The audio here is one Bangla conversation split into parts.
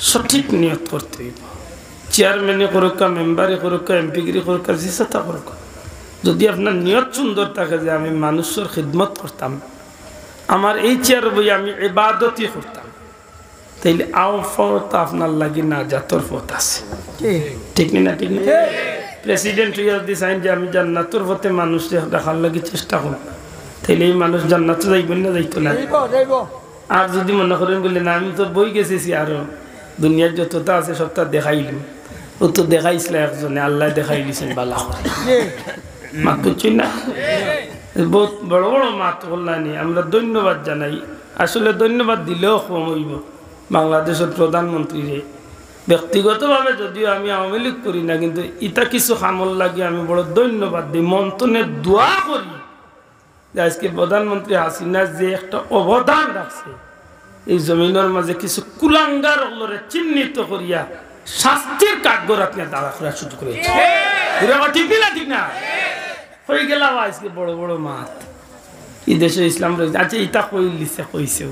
সঠিক নিয়ত করতে হইব চেয়ারম্যানে করুক মেম্বারে করুক এমপিগিরি করুক জিসাতা করুক যদি আপনার নিয়ত সুন্দর থাকে যে আমি মানুষের খিদমত করতাম আমার এই চেয়ার বই আমি ইবাদতই করতাম তাইলে আও ফত আপনার লাগি না জাতর পথ আছে ঠিক না ঠিক না প্রেসিডেন্ট হইয়া দিছেন যে আমি জান্নাতের পথে মানুষকে দেখার লাগি চেষ্টা করব তাইলে এই মানুষ জান্নাতে যাইবেন না যাইতো না আর যদি মনে করেন বলে না আমি তো বই গেছি আরো দুনিয়ার যতটা আছে সবটা দেখাইলাম ও তো দেখাইছিল একজনে আল্লাহ দেখাই দিয়েছেন বালা মাত বুঝছেন না বহুত বড় বড় মাত বললানি আমরা ধন্যবাদ জানাই আসলে ধন্যবাদ দিলেও কম হইব বাংলাদেশের প্রধানমন্ত্রীরে ব্যক্তিগতভাবে যদিও আমি আওয়ামী লীগ করি না কিন্তু ইটা কিছু খামল লাগে আমি বড় ধন্যবাদ দিই মন্থনে দোয়া করি যে আজকে প্রধানমন্ত্রী হাসিনা যে একটা অবদান রাখছে এই জমিনের মাঝে কিছু কুলাঙ্গার হলরে চিহ্নিত করিয়া শাস্তির কাঠগড় আপনি দাঁড়া করার সুযোগ রয়েছে ঠিক না ঠিক না হয়ে গেলাম আজকে বড় বড় মাত এই দেশে ইসলাম রয়েছে আচ্ছা ইটা কই লিছে কইছেও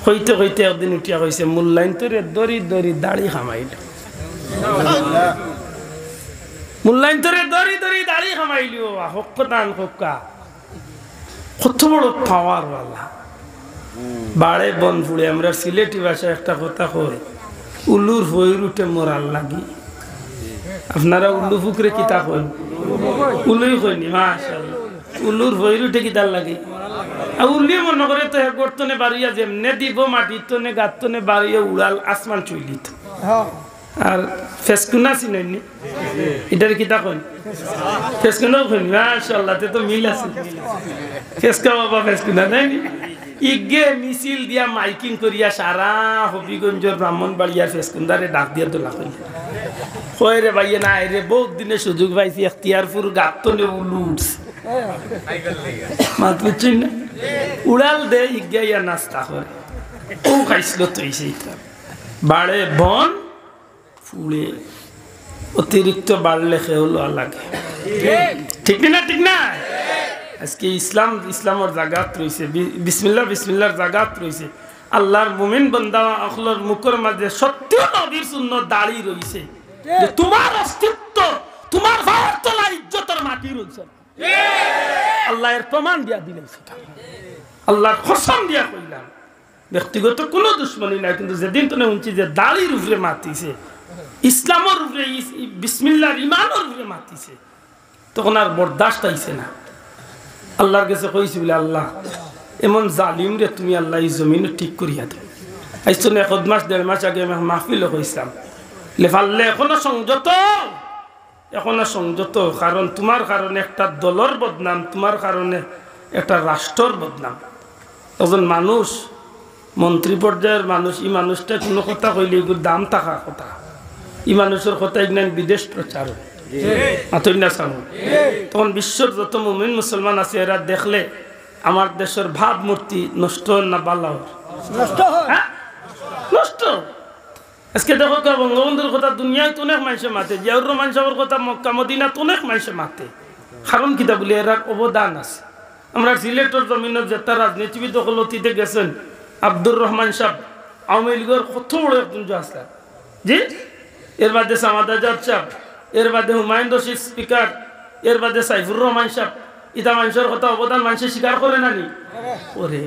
হইতে হইতে একদিন উঠিয়া কইছে মূল্যায়ন তোরে দড়ি দড়ি দাড়ি খামাইল মূল্যায়ন তোরে দড়ি দড়ি দাড়ি খামাইলি ও হক্কা দান হক্কা কত বড় পাওয়ার ওয়ালা বাড়ে বন ফুড়ে আমরা সিলেটি ভাষায় একটা কথা কই উলুর হইর উঠে মরার লাগি আপনারা উল্লু ফুকরে কিতা কই উলুই কইনি মাশাআল্লাহ উলুর হইর উঠে কিতার লাগে আর উল্লিয়ে মনে করে তো গর্তনে বাড়িয়া যেমনে দিব মাটির তনে গাতনে বাড়িয়া উড়াল আসমান চুইলিত আর ফেসকুনা চিনি এটার কিতা কই ফেসকুনাও কইনি মাশাআল্লাহ তে তো মিল আছে ফেসকা বাবা ফেসকুনা নাই ইগে মিছিল দিয়া মাইকিং করিয়া সারা হবিগঞ্জের ব্রাহ্মণবাড়িয়ার ফেসকুন্দারে ডাক দিয়া তোলা কইল কয় রে ভাইয়া না রে বহুত দিনে সুযোগ পাইছি এখতিয়ারপুর গাতনে উলুট মাত বুঝছেন না উড়াল দে ইগাইয়া নাস্তা করে ও খাইছিল তুই সেইটা বাড়ে বন ফুলে অতিরিক্ত বাড়লে খেউলো লাগে ঠিক না ঠিক না আজকে ইসলামের জাগাত রয়েছে বিসমিল্লাহ বিসমিল্লাহর জাগাত রয়েছে আল্লাহর মুমিন বান্দা আখলার মুখের মাঝে সত্য নবীর সুন্নাত দাঁড়ি রয়েছে যে তোমার অস্তিত্ব তোমার ভারতলা ইজ্জতের মাটি রয়েছে আল্লাহ এর প্রমাণ দিয়া দিলেন সেটা আল্লাহর কসম দিয়া কইলাম ব্যক্তিগত কোনো দুশ্মনী নাই কিন্তু যেদিন তুমি শুনছি যে দাড়ির উপরে মাতিছে ইসলামের উপরে বিসমিল্লাহর ইমানের উপরে মাতিছে তখন আর বরদাস্ত আইছে না আল্লাহর কাছে কইছি বলে আল্লাহ এমন জালিম রে তুমি আল্লাহ এই জমিনে ঠিক করিয়া দাও আইছো না 1 মাস 1.5 মাস আগে আমি মাহফিলে কইছিলাম লেফাল্লে এখনো সংযত কারণ তোমার কারণে একটা দলের বদনাম তোমার কারণে একটা রাষ্ট্রের বদনাম একজন মানুষ মন্ত্রী পর্যায়ের মানুষ এই মানুষটা কোনো কথা কইলে এগুলোর দাম থাকা কথা এই মানুষের কথা ইগনান বিদেশ প্রচার তখন বিশ্বের যত মুমিন মুসলমান আছে এরা দেখলে আমার দেশের ভাবমূর্তি নষ্ট না বালা নষ্ট আজকে দেখো বঙ্গবন্ধুর কথা দুনিয়ায় তো অনেক মানুষে মাতে জিয়াউর রহমান সাহেবের কথা মক্কা মদিনা তো অনেক মানুষে মাতে কারণ কিতা বলি এর অবদান আছে আমরা সিলেটের জমিনের যেটা রাজনীতিবিদ হল অতীতে গেছেন আব্দুর রহমান সাহেব আওয়ামী লীগের কত বড় একজন আসলা জি এর বাদে সামাদ আজাদ সাহেব এর বাদে হুমায়ুন রশিদ স্পিকার এর বাদে সাইফুর রহমান সাহেব ইতা মানুষের কথা অবদান মানুষের স্বীকার করে নানি ওরে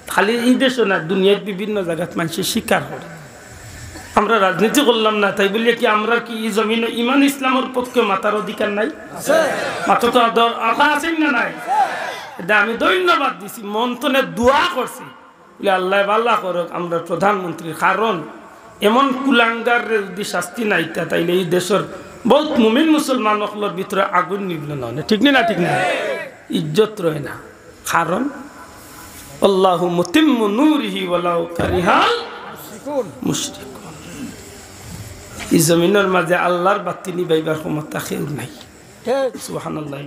খালি এই দেশও না দুনিয়ার বিভিন্ন জায়গায় মানুষের স্বীকার করে আমরা রাজনীতি করলাম না তাই বলিয়া কি আমরা কি এই জমিনে ইমান ইসলামের পক্ষে মাতার অধিকার নাই মাত্র তো আশা আছেন না নাই এটা আমি ধন্যবাদ দিছি মন্থনে দোয়া করছি বলে আল্লাহ আল্লাহ করুক আমরা প্রধানমন্ত্রীর কারণ এমন কুলাঙ্গার যদি শাস্তি নাই তাইলে এই দেশের বহুত মুমিন মুসলমান সকলের ভিতরে আগুন নিবল না ঠিক না ঠিক না ইজ্জত রয় না কারণ আল্লাহু মুতিম্মু নূরিহি ওয়ালাউ কারিহাল মুশরিকুন এই জমিনের মাঝে আল্লাহর বাতি নিবাইবার ক্ষমতা কেউ নাই সুবহানাল্লাহ।